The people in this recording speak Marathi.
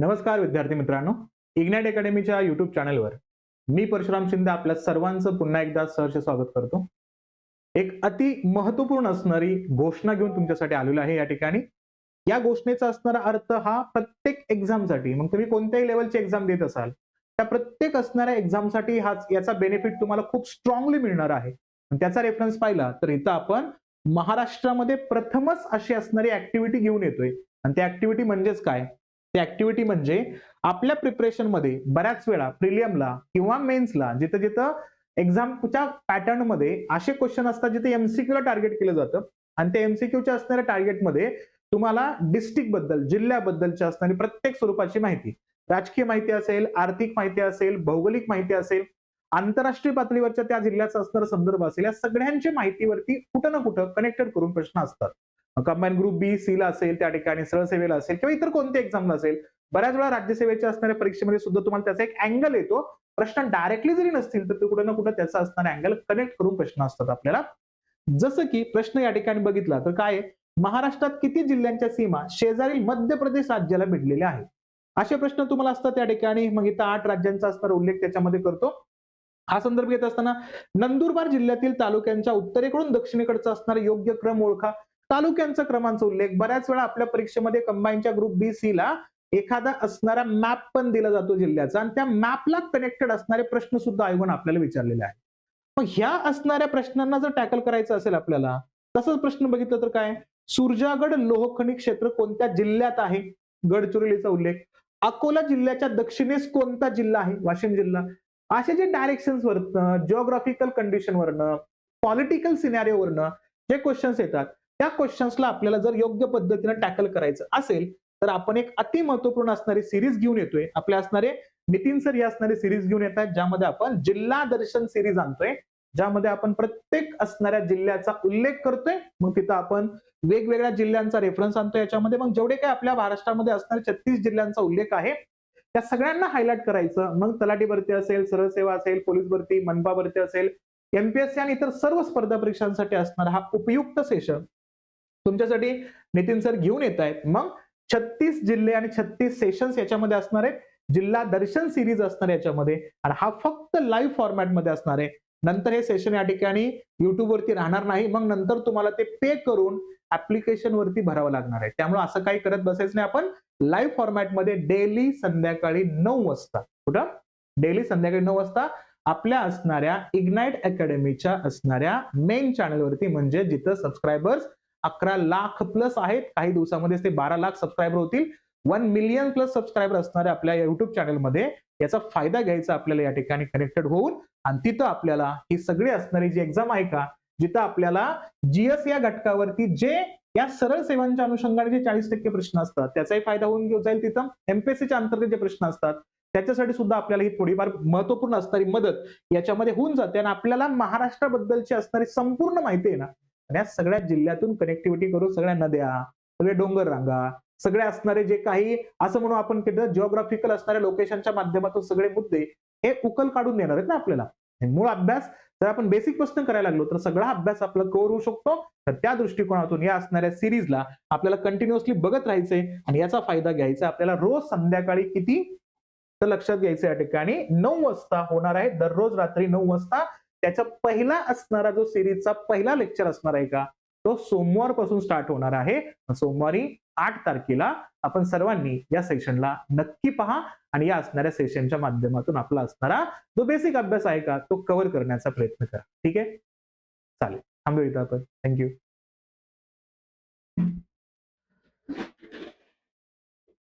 नमस्कार विद्यार्थी मित्रांनो, इग्नाइट अकॅडमीच्या युट्यूब चॅनलवर मी परशुराम शिंदे आपल्या सर्वांचं पुन्हा एकदा सहर्ष स्वागत करतो. एक अति महत्वपूर्ण असणारी घोषणा घेऊन तुमच्यासाठी आलेलो आहे या ठिकाणी. या घोषणेचा असणारा अर्थ हा प्रत्येक एक्झामसाठी, मग तुम्ही कोणत्याही लेवलची एक्झाम देत असाल, त्या प्रत्येक असणाऱ्या एक्झामसाठी याचा बेनिफिट तुम्हाला खूप स्ट्रॉंगली मिळणार आहे. त्याचा रेफरन्स पाहिला तर इथं आपण महाराष्ट्रामध्ये प्रथमच अशी असणारी ऍक्टिव्हिटी घेऊन येतोय. आणि त्या ऍक्टिव्हिटी म्हणजेच काय? ती ऍक्टिव्हिटी म्हणजे आपल्या प्रिपरेशन मध्ये बऱ्याच वेळा प्रिलियमला किंवा मेन्सला जिथं जिथं एक्झामच्या पॅटर्न मध्ये असे क्वेश्चन असतात जिथे एमसीक्यू ला टार्गेट केलं जातं आणि त्या एमसीक्यूच्या असणाऱ्या टार्गेटमध्ये तुम्हाला डिस्ट्रिक्ट बद्दल, जिल्ह्याबद्दलच्या असणारी प्रत्येक स्वरूपाची माहिती, राजकीय माहिती असेल, आर्थिक माहिती असेल, भौगोलिक माहिती असेल, आंतरराष्ट्रीय पातळीवरच्या त्या जिल्ह्याचा असणारा संदर्भ असेल, या सगळ्यांची माहितीवरती कुठं ना कुठं कनेक्टेड करून प्रश्न असतात. कंबाईन ग्रुप बी सी ला असेल, त्या ठिकाणी सरळ सेवेला असेल किंवा इतर कोणत्या एक्झामला असेल, बऱ्याच वेळा राज्यसेवेच्या असणाऱ्या परीक्षेमध्ये सुद्धा तुम्हाला त्याचा एक अँगल येतो. प्रश्न डायरेक्टली जरी नसतील तर ते कुठे ना कुठे त्याचा असणारा अँगल कनेक्ट करून प्रश्न असतात आपल्याला. जसं की प्रश्न या ठिकाणी बघितला तर काय, महाराष्ट्रात किती जिल्ह्यांच्या सीमा शेजारील मध्य प्रदेश राज्याला भिडलेल्या आहेत? असे प्रश्न तुम्हाला असतात त्या ठिकाणी. मग इथं 8 राज्यांचा असणारा उल्लेख त्याच्यामध्ये करतो. हा संदर्भ घेत असताना नंदुरबार जिल्ह्यातील तालुक्यांच्या उत्तरेकडून दक्षिणेकडचा असणारा योग्य क्रम ओळखा. तालुक्यांचा क्रमांचा उल्लेख बऱ्याच वेळा आपल्या परीक्षेमध्ये कंबाईनच्या ग्रुप बी सी ला एखादा असणारा मॅप पण दिला जातो जिल्ह्याचा आणि त्या मॅपला कनेक्टेड असणारे प्रश्न सुद्धा आयोगाने आपल्याला विचारलेले आहेत. मग ह्या असणाऱ्या प्रश्नांना जर टॅकल करायचं असेल आपल्याला, तसंच प्रश्न बघितलं तर काय, सुरजागड लोहखनिज क्षेत्र कोणत्या जिल्ह्यात आहे? गडचिरोलीचा उल्लेख. अकोला जिल्ह्याच्या दक्षिणेस कोणता जिल्हा आहे? वाशिम जिल्हा. असे जे डायरेक्शन्स वरनं, जिओग्राफिकल कंडिशन वरनं, पॉलिटिकल सिनॅरिओ जे क्वेश्चन्स येतात, त्या क्वेश्चन्सला आपल्याला जर योग्य पद्धतीने टॅकल करायचं असेल तर आपण एक अति महत्वपूर्ण असणारी सिरीज घेऊन येतोय. आपले असणारे नितीन सर ही असणारी सिरीज घेऊन येतात, ज्यामध्ये आपण जिल्हा दर्शन सिरीज आणतोय, ज्यामध्ये आपण प्रत्येक असणाऱ्या जिल्ह्याचा उल्लेख करतोय. मग तिथं आपण वेगवेगळ्या जिल्ह्यांचा रेफरन्स आणतोय याच्यामध्ये. मग जेवढे काही आपल्या महाराष्ट्रामध्ये असणारे 36 जिल्ह्यांचा उल्लेख आहे त्या सगळ्यांना हायलाइट करायचं. मग तलाठी भरती असेल, सरळ सेवा असेल, पोलीस भरती, मनपा भरती असेल, एमपीएससी आणि इतर सर्व स्पर्धा परीक्षांसाठी असणारा हा उपयुक्त सेशन तुमच्यासाठी नितीन सर घेऊन येत आहेत. मग 36 जिल्हे आणि 36 सेशन्स याच्यामध्ये असणार आहेत. जिल्हा दर्शन सिरीज असणार याच्यामध्ये आणि हा फक्त लाईव्ह फॉर्मॅटमध्ये असणार आहे. नंतर हे सेशन या ठिकाणी युट्यूब वरती राहणार नाही. मग नंतर तुम्हाला ते पे करून ऍप्लिकेशन वरती भरावं लागणार आहे. त्यामुळे असं काही करत बसायचं नाही. आपण लाईव्ह फॉर्मॅटमध्ये डेली संध्याकाळी 9 वाजता, कुठं डेली संध्याकाळी 9 वाजता आपल्या असणाऱ्या इग्नाइट अकॅडमीच्या असणाऱ्या मेन चॅनलवरती, म्हणजे जिथं सबस्क्रायबर्स 11 लाख प्लस आहेत, काही दिवसामध्ये ते 12 लाख सबस्क्रायबर होतील. 1 मिलियन प्लस सबस्क्रायबर असणाऱ्या आपल्या युट्यूब चॅनलमध्ये याचा फायदा घ्यायचा आपल्याला या ठिकाणी कनेक्टेड होऊन. आणि तिथं आपल्याला ही सगळी असणारी जी एक्झाम आहे का, जिथं आपल्याला जीएस या घटकावरती जे या सरळ सेवांच्या अनुषंगाने जे 40% प्रश्न असतात त्याचाही फायदा होऊन जाईल. तिथं एमपीएससीच्या अंतर्गत जे प्रश्न असतात त्याच्यासाठी सुद्धा आपल्याला ही थोडीफार महत्वपूर्ण असणारी मदत याच्यामध्ये होऊन जाते. आणि आपल्याला महाराष्ट्राबद्दलची असणारी संपूर्ण माहिती आहे ना, या सगळ्या जिल्ह्यातून कनेक्टिव्हिटी करून सगळ्या नद्या, सगळे डोंगर रांगा, सगळे असणारे जे काही असं म्हणून आपण जिओग्राफिकल असणाऱ्या लोकेशनच्या माध्यमातून सगळे मुद्दे हे उकल काढून देणार आहेत ना आपल्याला. मूळ अभ्यास जर आपण बेसिक पासून करायला लागलो तर सगळा अभ्यास आपला कव्हर होऊ शकतो. तर त्या दृष्टिकोनातून या असणाऱ्या सिरीजला आपल्याला कंटिन्युअसली बघत राहायचंय आणि याचा फायदा घ्यायचा. आपल्याला रोज संध्याकाळी किती तर लक्षात घ्यायचं, या ठिकाणी 9 वाजता होणार आहे. दररोज रात्री 9 वाजता त्याचा पहिला असणारा जो सिरीजचा पहिला लेक्चर असणार आहे का, तो सोमवार पासून स्टार्ट होणार आहे. सोमवारी 8 तारखेला आपण सर्वांनी या सेशनला नक्की पहा आणि या असणाऱ्या सेशनच्या माध्यमातून आपला असणारा जो बेसिक अभ्यास आहे का तो कव्हर करण्याचा प्रयत्न करा. ठीक आहे, चालेल, थांबूया इथं आपण. थँक्यू.